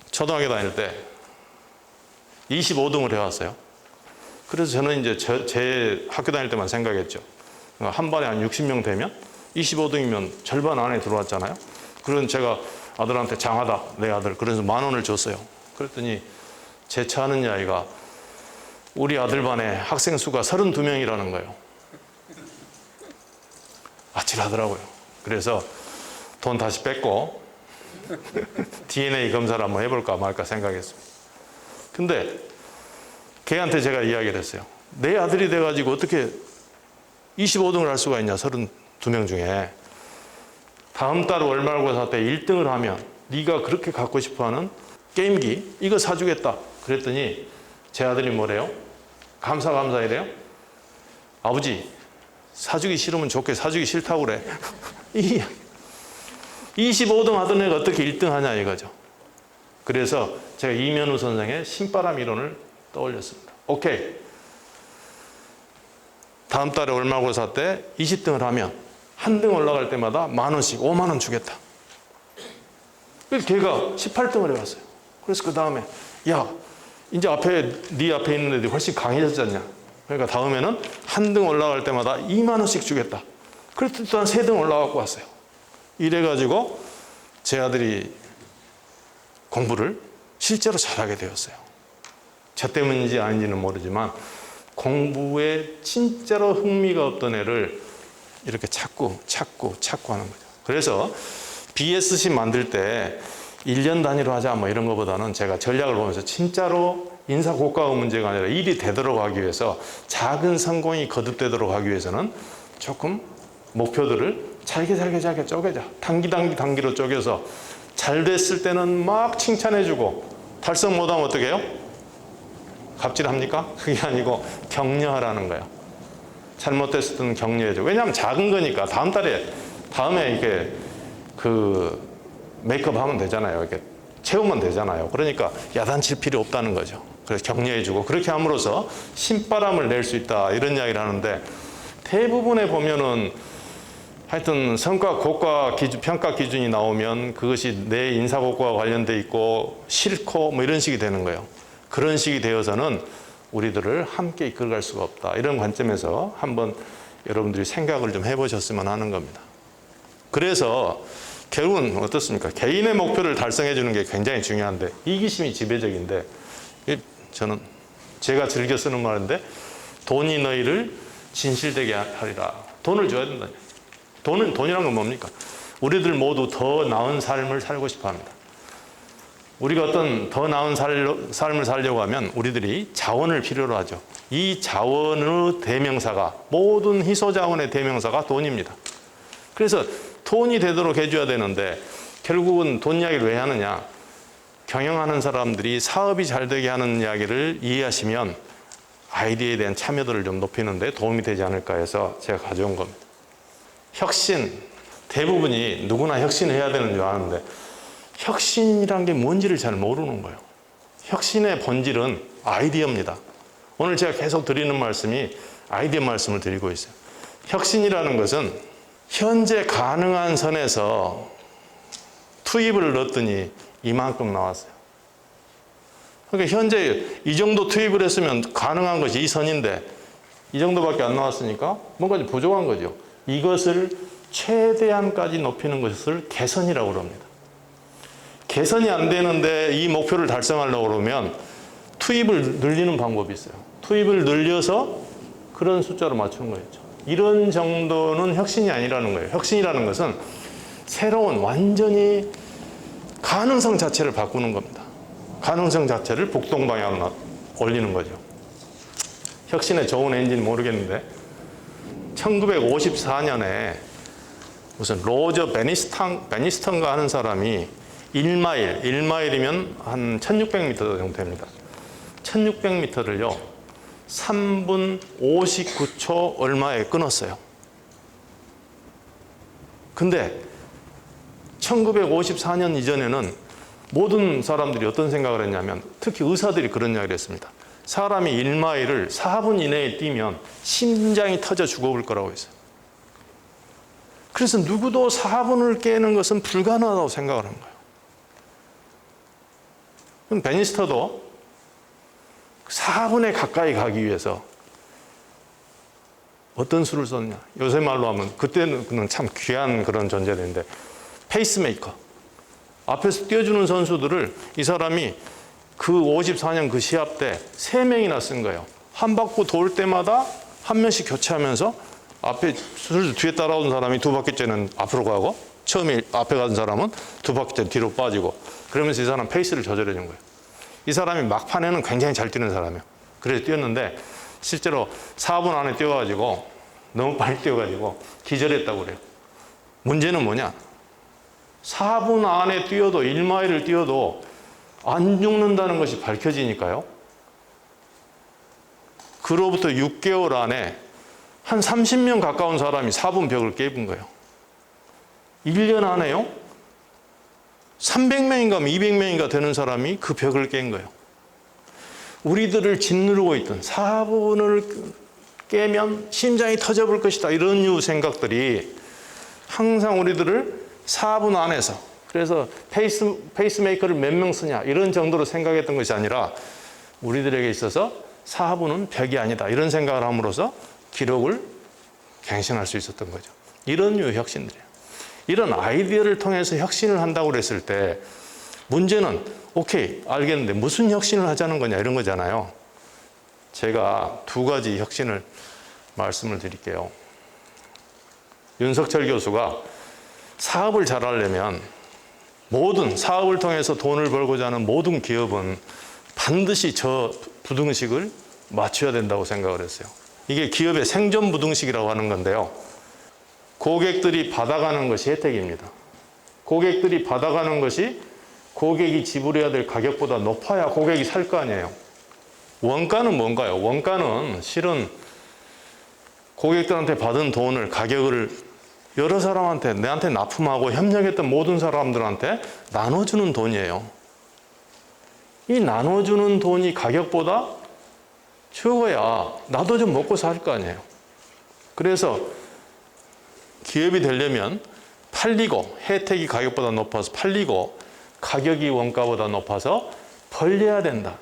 초등학교 다닐 때 25등을 해왔어요. 그래서 저는 이제 제 학교 다닐 때만 생각했죠. 한 반에 한 60명 되면 25등이면 절반 안에 들어왔잖아요. 그런 제가 아들한테 장하다, 내 아들. 그래서 10,000원을 줬어요. 그랬더니 제 차 아는 아이가 우리 아들 반에 학생 수가 32명이라는 거예요. 아찔하더라고요. 그래서 돈 다시 뺏고 DNA 검사를 한번 해볼까 말까 생각했습니다. 근데 걔한테 제가 이야기를 했어요. 내 아들이 돼가지고 어떻게 25등을 할 수가 있냐, 32명 중에. 다음 달 월말고사 때 1등을 하면 네가 그렇게 갖고 싶어하는 게임기 이거 사주겠다. 그랬더니 제 아들이 뭐래요? 감사 이래요? 아버지 사주기 싫으면 좋게 사주기 싫다고 그래. 25등 하던 애가 어떻게 1등 하냐 이거죠. 그래서 제가 이면우 선생의 신바람 이론을 떠올렸습니다. 오케이. 다음 달에 월말고사 때 20등을 하면 한 등 올라갈 때마다 10,000원씩 50,000원 주겠다. 그래서 걔가 18등을 해왔어요. 그래서 그 다음에 야 이제 네 앞에 있는 애들이 훨씬 강해졌지 않냐. 그러니까 다음에는 한 등 올라갈 때마다 20,000원씩 주겠다. 그래서 또 한 3등 올라가고 왔어요. 이래가지고 제 아들이 공부를 실제로 잘하게 되었어요. 저 때문인지 아닌지는 모르지만 공부에 진짜로 흥미가 없던 애를 이렇게 찾고 하는 거죠. 그래서 BSC 만들 때 1년 단위로 하자 뭐 이런 것보다는 제가 전략을 보면서 진짜로 인사 고과가 문제가 아니라 일이 되도록 하기 위해서 작은 성공이 거듭되도록 하기 위해서는 조금 목표들을 잘게 쪼개자. 단기로 쪼개서 잘 됐을 때는 막 칭찬해주고 달성 못하면 어떻게 해요? 갑질합니까? 그게 아니고 격려하라는 거예요. 잘못됐을 때는 격려해줘. 왜냐하면 작은 거니까 다음에 이렇게 메이크업 하면 되잖아요. 이렇게 채우면 되잖아요. 그러니까 야단칠 필요 없다는 거죠. 그래서 격려해주고 그렇게 함으로써 신바람을 낼 수 있다 이런 이야기를 하는데 대부분에 보면은 하여튼 성과, 고과 기준, 평가 기준이 나오면 그것이 내 인사고과와 관련돼 있고 싫고 뭐 이런 식이 되는 거예요. 그런 식이 되어서는 우리들을 함께 이끌어갈 수가 없다. 이런 관점에서 한번 여러분들이 생각을 좀 해보셨으면 하는 겁니다. 그래서 결국은 어떻습니까? 개인의 목표를 달성해 주는 게 굉장히 중요한데 이기심이 지배적인데 저는 제가 즐겨 쓰는 말인데 돈이 너희를 진실되게 하리라. 돈을 줘야 된다. 돈이란 건 뭡니까? 우리들 모두 더 나은 삶을 살고 싶어 합니다. 우리가 어떤 더 나은 삶을 살려고 하면 우리들이 자원을 필요로 하죠. 이 자원의 대명사가, 모든 희소자원의 대명사가 돈입니다. 그래서 돈이 되도록 해줘야 되는데 결국은 돈 이야기를 왜 하느냐? 경영하는 사람들이 사업이 잘 되게 하는 이야기를 이해하시면 아이디어에 대한 참여도를 좀 높이는 데 도움이 되지 않을까 해서 제가 가져온 겁니다. 혁신, 대부분이 누구나 혁신을 해야 되는 줄 아는데 혁신이란 게 뭔지를 잘 모르는 거예요. 혁신의 본질은 아이디어입니다. 오늘 제가 계속 드리는 말씀이 아이디어 말씀을 드리고 있어요. 혁신이라는 것은 현재 가능한 선에서 투입을 넣었더니 이만큼 나왔어요. 그러니까 현재 이 정도 투입을 했으면 가능한 것이 이 선인데 이 정도밖에 안 나왔으니까 뭔가 좀 부족한 거죠. 이것을 최대한까지 높이는 것을 개선이라고 합니다. 개선이 안 되는데 이 목표를 달성하려고 그러면 투입을 늘리는 방법이 있어요. 투입을 늘려서 그런 숫자로 맞추는 거였죠. 이런 정도는 혁신이 아니라는 거예요. 혁신이라는 것은 새로운 완전히 가능성 자체를 바꾸는 겁니다. 가능성 자체를 북동방향으로 올리는 거죠. 혁신의 좋은 엔진이 모르겠는데 1954년에 무슨 로저 베니스턴가 하는 사람이 1마일이면 한 1600m 정도 됩니다. 1600m를요 3분 59초 얼마에 끊었어요. 근데 1954년 이전에는 모든 사람들이 어떤 생각을 했냐면 특히 의사들이 그런 이야기를 했습니다. 사람이 1마일을 4분 이내에 뛰면 심장이 터져 죽어볼 거라고 했어요. 그래서 누구도 4분을 깨는 것은 불가능하다고 생각을 한 거예요. 그럼 베니스터도 4분에 가까이 가기 위해서 어떤 수를 썼냐? 요새 말로 하면 그때는 참 귀한 그런 존재들인데 페이스메이커. 앞에서 뛰어주는 선수들을 이 사람이 그 54년 그 시합 때 3명이나 쓴 거예요. 한 바퀴 돌 때마다 한 명씩 교체하면서 앞에 뒤에 따라오는 사람이 2바퀴째는 앞으로 가고 처음에 앞에 가는 사람은 2바퀴째 뒤로 빠지고 그러면서 이 사람 페이스를 조절해 준 거예요. 이 사람이 막판에는 굉장히 잘 뛰는 사람이에요. 그래서 뛰었는데 실제로 4분 안에 뛰어가지고 너무 빨리 뛰어가지고 기절했다고 그래요. 문제는 뭐냐? 4분 안에 뛰어도 1마일을 뛰어도 안 죽는다는 것이 밝혀지니까요. 그로부터 6개월 안에 한 30명 가까운 사람이 4분 벽을 깨본 거예요. 1년 안에요. 300명인가 200명인가 되는 사람이 그 벽을 깬 거예요. 우리들을 짓누르고 있던 4분을 깨면 심장이 터져볼 것이다. 이런 류 생각들이 항상 우리들을 4분 안에서 그래서 페이스메이커를 몇 명 쓰냐 이런 정도로 생각했던 것이 아니라 우리들에게 있어서 4분은 벽이 아니다. 이런 생각을 함으로써 기록을 갱신할 수 있었던 거죠. 이런 류 혁신들이에요. 이런 아이디어를 통해서 혁신을 한다고 그랬을 때 문제는 오케이 알겠는데 무슨 혁신을 하자는 거냐 이런 거잖아요. 제가 2가지 혁신을 말씀을 드릴게요. 윤석철 교수가 사업을 잘하려면 모든 사업을 통해서 돈을 벌고자 하는 모든 기업은 반드시 저 부등식을 맞춰야 된다고 생각을 했어요. 이게 기업의 생존 부등식이라고 하는 건데요. 고객들이 받아가는 것이 혜택입니다. 고객들이 받아가는 것이 고객이 지불해야 될 가격보다 높아야 고객이 살 거 아니에요. 원가는 뭔가요? 원가는 실은 고객들한테 받은 돈을 가격을 여러 사람한테 내한테 납품하고 협력했던 모든 사람들한테 나눠주는 돈이에요. 이 나눠주는 돈이 가격보다 적어야 나도 좀 먹고 살 거 아니에요. 그래서 기업이 되려면 팔리고 혜택이 가격보다 높아서 팔리고 가격이 원가보다 높아서 벌려야 된다.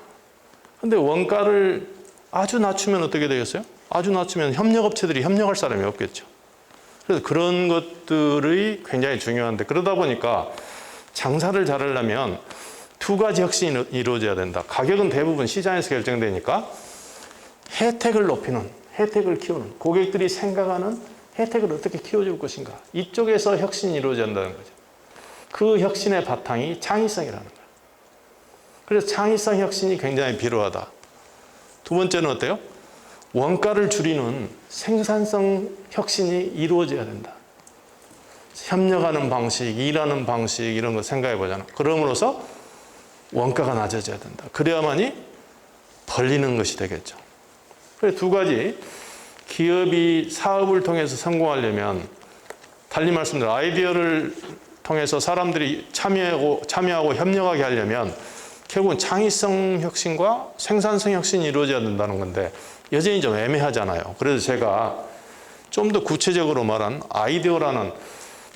근데 원가를 아주 낮추면 어떻게 되겠어요? 아주 낮추면 협력업체들이 협력할 사람이 없겠죠. 그래서 그런 것들이 굉장히 중요한데, 그러다 보니까 장사를 잘하려면 두 가지 혁신이 이루어져야 된다. 가격은 대부분 시장에서 결정되니까 혜택을 높이는, 혜택을 키우는, 고객들이 생각하는 혜택을 어떻게 키워줄 것인가, 이쪽에서 혁신이 이루어져야 한다는 거죠. 그 혁신의 바탕이 창의성이라는 거예요. 그래서 창의성 혁신이 굉장히 필요하다. 두 번째는 어때요? 원가를 줄이는 생산성 혁신이 이루어져야 된다. 협력하는 방식, 일하는 방식, 이런 거 생각해 보잖아. 그럼으로써 원가가 낮아져야 된다. 그래야만이 벌리는 것이 되겠죠. 그래서 두 가지, 기업이 사업을 통해서 성공하려면, 달리 말씀드린 아이디어를 통해서 사람들이 참여하고 협력하게 하려면 결국은 창의성 혁신과 생산성 혁신이 이루어져야 된다는 건데, 여전히 좀 애매하잖아요. 그래서 제가 좀 더 구체적으로 말한 아이디어라는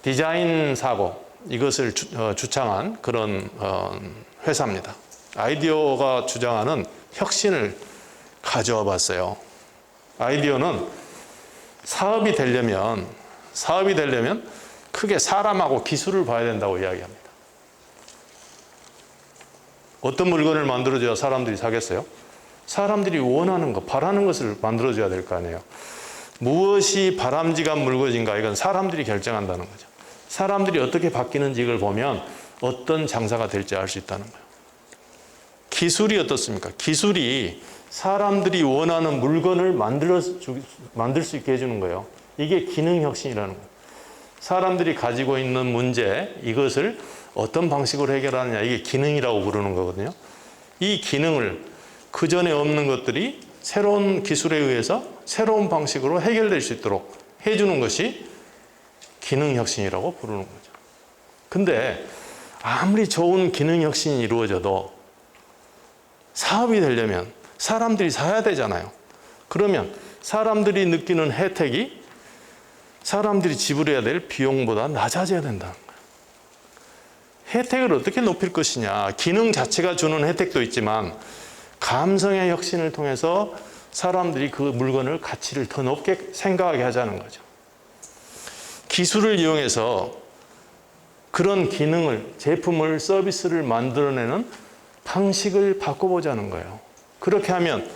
디자인 사고, 이것을 주창한 그런 회사입니다. 아이디어가 주장하는 혁신을 가져와 봤어요. 아이디어는 사업이 되려면 크게 사람하고 기술을 봐야 된다고 이야기합니다. 어떤 물건을 만들어줘야 사람들이 사겠어요? 사람들이 원하는 것, 바라는 것을 만들어줘야 될 거 아니에요. 무엇이 바람직한 물건인가, 이건 사람들이 결정한다는 거죠. 사람들이 어떻게 바뀌는지 이걸 보면 어떤 장사가 될지 알 수 있다는 거예요. 기술이 어떻습니까? 기술이 사람들이 원하는 물건을 만들 수 있게 해주는 거예요. 이게 기능혁신이라는 거예요. 사람들이 가지고 있는 문제, 이것을 어떤 방식으로 해결하느냐, 이게 기능이라고 부르는 거거든요. 이 기능을, 그 전에 없는 것들이 새로운 기술에 의해서 새로운 방식으로 해결될 수 있도록 해주는 것이 기능혁신이라고 부르는 거죠. 근데 아무리 좋은 기능혁신이 이루어져도 사업이 되려면 사람들이 사야 되잖아요. 그러면 사람들이 느끼는 혜택이 사람들이 지불해야 될 비용보다 낮아져야 된다는 거예요. 혜택을 어떻게 높일 것이냐. 기능 자체가 주는 혜택도 있지만 감성의 혁신을 통해서 사람들이 그 물건을 가치를 더 높게 생각하게 하자는 거죠. 기술을 이용해서 그런 기능을, 제품을, 서비스를 만들어내는 방식을 바꿔보자는 거예요. 그렇게 하면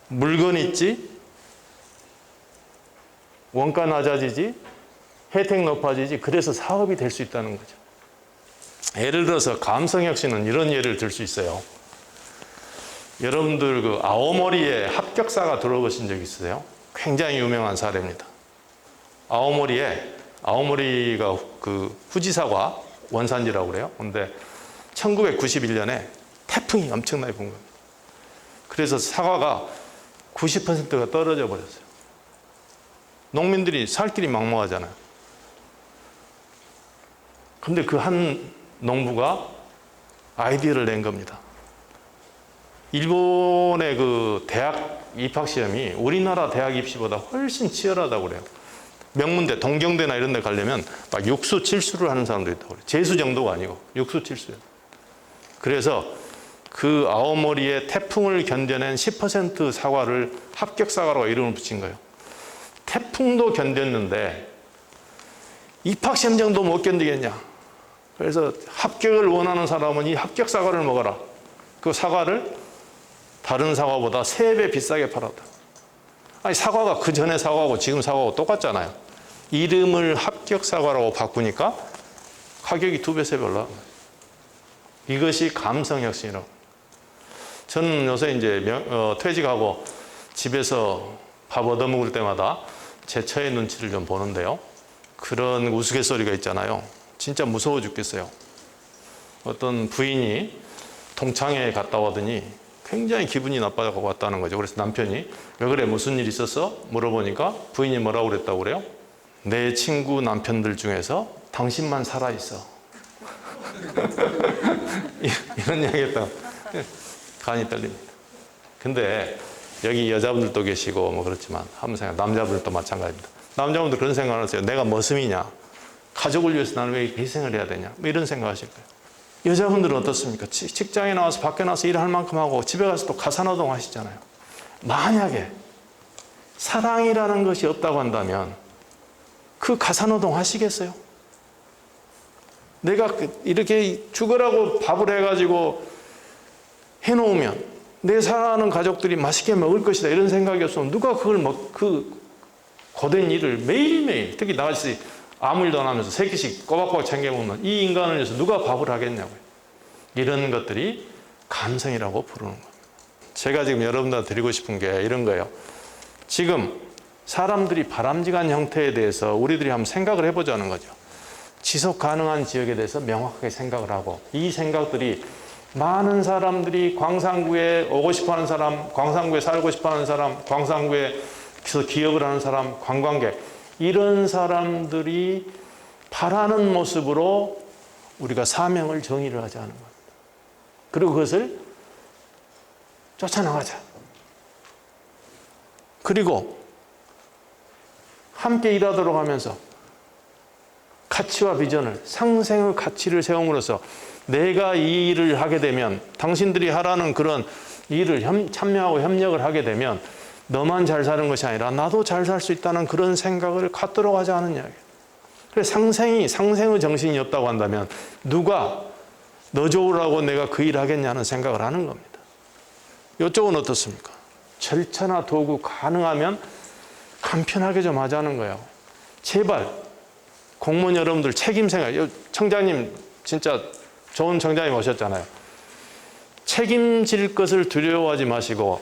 물건 있지, 원가 낮아지지, 혜택 높아지지, 그래서 사업이 될 수 있다는 거죠. 예를 들어서 감성혁신은 이런 예를 들 수 있어요. 여러분들 그 아오모리에 합격사가 들어보신 적 있으세요? 굉장히 유명한 사례입니다. 아오모리가 그 후지사과 원산지라고 그래요. 근데 1991년에 태풍이 엄청나게 분 겁니다. 그래서 사과가 90%가 떨어져 버렸어요. 농민들이 살 길이 막막하잖아요. 근데 그 한 농부가 아이디어를 낸 겁니다. 일본의 그 대학 입학 시험이 우리나라 대학 입시보다 훨씬 치열하다고 그래요. 명문대, 동경대나 이런 데 가려면 막 육수 칠수를 하는 사람도 있다고 그래요. 재수 정도가 아니고 육수 칠수요. 그래서 그 아오모리의 태풍을 견뎌낸 10% 사과를 합격 사과라고 이름을 붙인 거예요. 태풍도 견뎠는데 입학 시험 정도 못 견디겠냐. 그래서 합격을 원하는 사람은 이 합격 사과를 먹어라. 그 사과를 다른 사과보다 3배 비싸게 팔았다. 아니, 사과가 그 전에 사과하고 지금 사과하고 똑같잖아요. 이름을 합격 사과라고 바꾸니까 가격이 2배, 3배 올라간 거예요. 이것이 감성혁신이라고. 저는 요새 이제 퇴직하고 집에서 밥 얻어먹을 때마다 제 처의 눈치를 좀 보는데요. 그런 우스갯소리가 있잖아요. 진짜 무서워 죽겠어요. 어떤 부인이 동창회에 갔다 오더니 굉장히 기분이 나빠서 왔다는 거죠. 그래서 남편이 왜 그래, 무슨 일 있었어? 물어보니까 부인이 뭐라고 그랬다고 그래요? 내 친구 남편들 중에서 당신만 살아있어. 이런 이야기 했다. 간이 떨립니다. 근데 여기 여자분들도 계시고 뭐 그렇지만 한번 생각, 남자분들도 마찬가지입니다. 남자분들 그런 생각을 하세요. 내가 머슴이냐? 가족을 위해서 나는 왜 이렇게 희생을 해야 되냐? 뭐 이런 생각 하실 거예요. 여자분들은 어떻습니까? 직장에 나와서 밖에 나와서 일할 만큼 하고 집에 가서 또 가사노동 하시잖아요. 만약에 사랑이라는 것이 없다고 한다면 그 가사노동 하시겠어요? 내가 이렇게 죽으라고 밥을 해가지고 해놓으면 내 사랑하는 가족들이 맛있게 먹을 것이다 이런 생각이 없으면 누가 그 고된 일을 매일매일, 특히 나같이 아무 일도 안 하면서 세 끼씩 꼬박꼬박 챙겨 먹는 이 인간을 위해서 누가 밥을 하겠냐고요. 이런 것들이 감성이라고 부르는 겁니다. 제가 지금 여러분들한테 드리고 싶은 게 이런 거예요. 지금 사람들이 바람직한 형태에 대해서 우리들이 한번 생각을 해보자는 거죠. 지속 가능한 지역에 대해서 명확하게 생각을 하고, 이 생각들이 많은 사람들이 광산구에 오고 싶어하는 사람, 광산구에 살고 싶어하는 사람, 광산구에서 기업을 하는 사람, 관광객, 이런 사람들이 바라는 모습으로 우리가 사명을 정의를 하자는 겁니다. 그리고 그것을 쫓아나가자. 그리고 함께 일하도록 하면서 가치와 비전을, 상생의 가치를 세움으로써 내가 이 일을 하게 되면, 당신들이 하라는 그런 일을 참여하고 협력을 하게 되면 너만 잘 사는 것이 아니라 나도 잘 살 수 있다는 그런 생각을 갖도록 하자 하는 이야기예요. 그래서 상생의 정신이 없다고 한다면 누가 너 좋으라고 내가 그 일을 하겠냐는 생각을 하는 겁니다. 이쪽은 어떻습니까? 절차나 도구 가능하면 간편하게 좀 하자는 거예요. 제발 공무원 여러분들 책임 생각, 청장님 진짜 좋은 청장님 오셨잖아요. 책임질 것을 두려워하지 마시고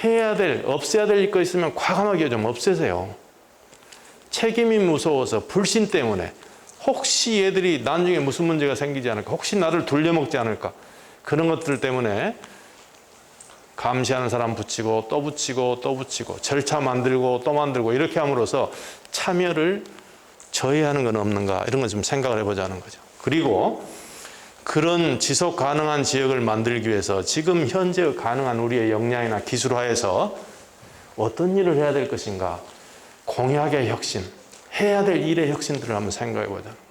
해야 될, 없애야 될 거 있으면 과감하게 좀 없애세요. 책임이 무서워서 불신 때문에 혹시 얘들이 나중에 무슨 문제가 생기지 않을까, 혹시 나를 돌려먹지 않을까, 그런 것들 때문에 감시하는 사람 붙이고 또 붙이고 또 붙이고 절차 만들고 또 만들고 이렇게 함으로써 참여를 저해하는 건 없는가, 이런 걸 좀 생각을 해보자는 거죠. 그리고 그런 지속 가능한 지역을 만들기 위해서 지금 현재 가능한 우리의 역량이나 기술 하에서 어떤 일을 해야 될 것인가, 공약의 혁신, 해야 될 일의 혁신들을 한번 생각해 보자는 거예요.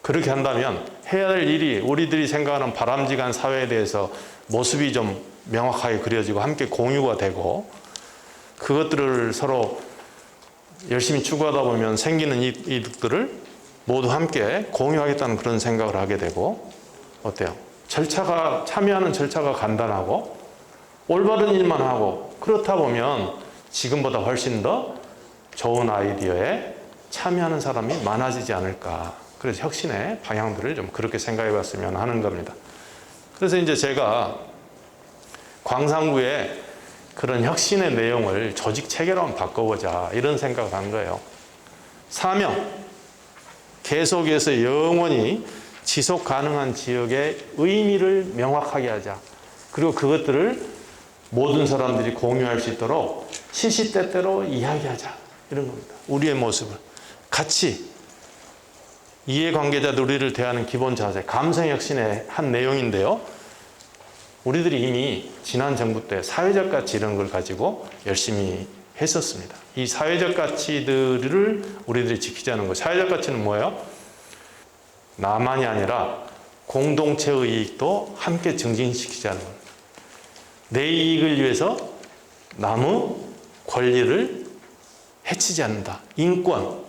그렇게 한다면 해야 될 일이 우리들이 생각하는 바람직한 사회에 대해서 모습이 좀 명확하게 그려지고 함께 공유가 되고, 그것들을 서로 열심히 추구하다 보면 생기는 이득들을 모두 함께 공유하겠다는 그런 생각을 하게 되고, 어때요? 참여하는 절차가 간단하고 올바른 일만 하고, 그렇다 보면 지금보다 훨씬 더 좋은 아이디어에 참여하는 사람이 많아지지 않을까. 그래서 혁신의 방향들을 좀 그렇게 생각해 봤으면 하는 겁니다. 그래서 이제 제가 광산구에 그런 혁신의 내용을 조직 체계로 한번 바꿔보자, 이런 생각을 한 거예요. 사명, 계속해서 영원히 지속 가능한 지역의 의미를 명확하게 하자. 그리고 그것들을 모든 사람들이 공유할 수 있도록 시시때때로 이야기하자, 이런 겁니다. 우리의 모습을 같이, 이해관계자들 우리를 대하는 기본 자세, 감성혁신의 한 내용인데요. 우리들이 이미 지난 정부 때 사회적 가치 이런 걸 가지고 열심히 했었습니다. 이 사회적 가치들을 우리들이 지키자는 거예요. 사회적 가치는 뭐예요? 나만이 아니라 공동체의 이익도 함께 증진시키자는 겁니다. 내 이익을 위해서 남의 권리를 해치지 않는다. 인권,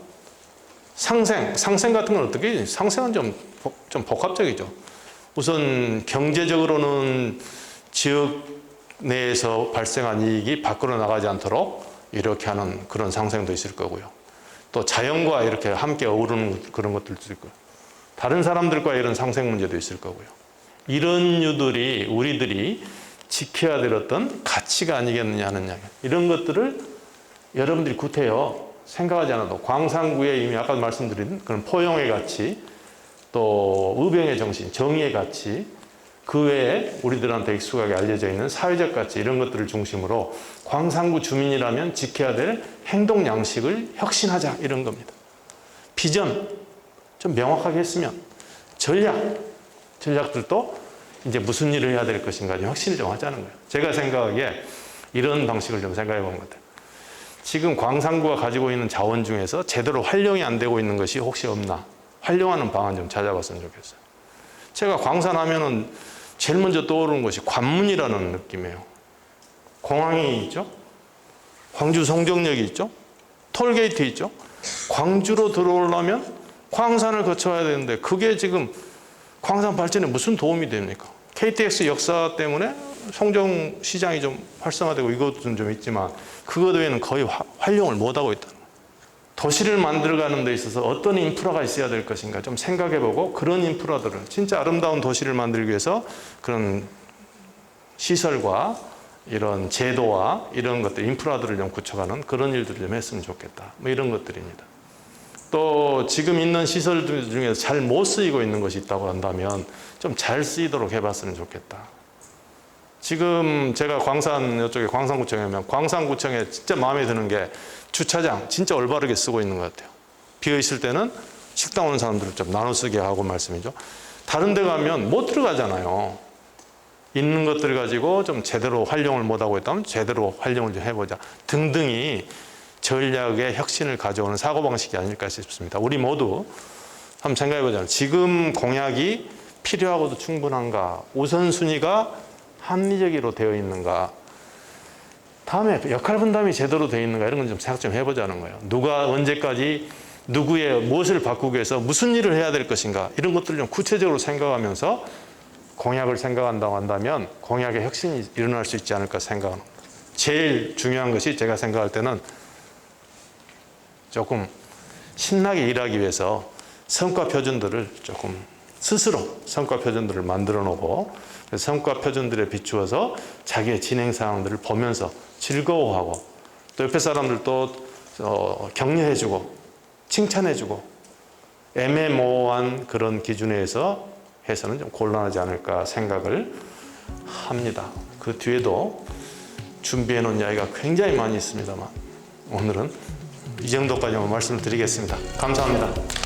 상생 같은 건 어떻게 해요? 상생은 좀 복합적이죠. 우선 경제적으로는 지역 내에서 발생한 이익이 밖으로 나가지 않도록 이렇게 하는 그런 상생도 있을 거고요. 또 자연과 이렇게 함께 어우르는 그런 것들도 있을 거고요. 다른 사람들과 이런 상생 문제도 있을 거고요. 이런 류들이 우리들이 지켜야 될 어떤 가치가 아니겠느냐 하는 이야기. 이런 것들을 여러분들이 구태여 생각하지 않아도 광산구에 이미 아까 말씀드린 그런 포용의 가치, 또 의병의 정신, 정의의 가치, 그 외에 우리들한테 익숙하게 알려져 있는 사회적 가치, 이런 것들을 중심으로 광산구 주민이라면 지켜야 될 행동 양식을 혁신하자, 이런 겁니다. 비전 좀 명확하게 했으면 전략들도 이제 무슨 일을 해야 될 것인가 좀 혁신을 좀 하자는 거예요. 제가 생각하기에 이런 방식을 좀 생각해 본 것 같아요. 지금 광산구가 가지고 있는 자원 중에서 제대로 활용이 안 되고 있는 것이 혹시 없나? 활용하는 방안 좀 찾아봤으면 좋겠어요. 제가 광산하면은 제일 먼저 떠오르는 것이 관문이라는 느낌이에요. 공항이 있죠? 광주 송정역이 있죠? 톨게이트 있죠? 광주로 들어오려면 광산을 거쳐야 되는데 그게 지금 광산 발전에 무슨 도움이 됩니까? KTX 역사 때문에 송정시장이 좀 활성화되고 이것도 좀 있지만 그것 외에는 거의 활용을 못하고 있다는 거예요. 도시를 만들어가는 데 있어서 어떤 인프라가 있어야 될 것인가 좀 생각해보고 그런 인프라들을 진짜 아름다운 도시를 만들기 위해서 그런 시설과 이런 제도와 이런 것들 인프라들을 좀 구축하는 그런 일들을 좀 했으면 좋겠다. 뭐 이런 것들입니다. 또 지금 있는 시설들 중에서 잘 못 쓰이고 있는 것이 있다고 한다면 좀 잘 쓰이도록 해봤으면 좋겠다. 지금 제가 광산 이쪽에 광산구청에 오면 광산구청에 진짜 마음에 드는 게 주차장 진짜 올바르게 쓰고 있는 것 같아요. 비어 있을 때는 식당 오는 사람들을 좀 나눠 쓰게 하고 말씀이죠. 다른 데 가면 못 들어가잖아요. 있는 것들 가지고 좀 제대로 활용을 못하고 있다면 제대로 활용을 좀 해보자 등등이 전략의 혁신을 가져오는 사고방식이 아닐까 싶습니다. 우리 모두 한번 생각해보자. 지금 공약이 필요하고도 충분한가? 우선순위가 합리적으로 되어 있는가? 다음에 역할 분담이 제대로 되어 있는가? 이런 건 좀 생각 좀 해보자는 거예요. 누가 언제까지 누구의 무엇을 바꾸기 위해서 무슨 일을 해야 될 것인가? 이런 것들을 좀 구체적으로 생각하면서 공약을 생각한다고 한다면 공약의 혁신이 일어날 수 있지 않을까 생각합니다. 제일 중요한 것이 제가 생각할 때는 조금 신나게 일하기 위해서 성과 표준들을 조금 스스로 성과 표준들을 만들어 놓고 성과 표준들에 비추어서 자기의 진행 상황들을 보면서 즐거워하고 또 옆에 사람들도 격려해주고 칭찬해주고 애매모호한 그런 기준에 의해서 해서는 좀 곤란하지 않을까 생각을 합니다. 그 뒤에도 준비해 놓은 이야기가 굉장히 많이 있습니다만 오늘은 이 정도까지만 말씀을 드리겠습니다. 감사합니다.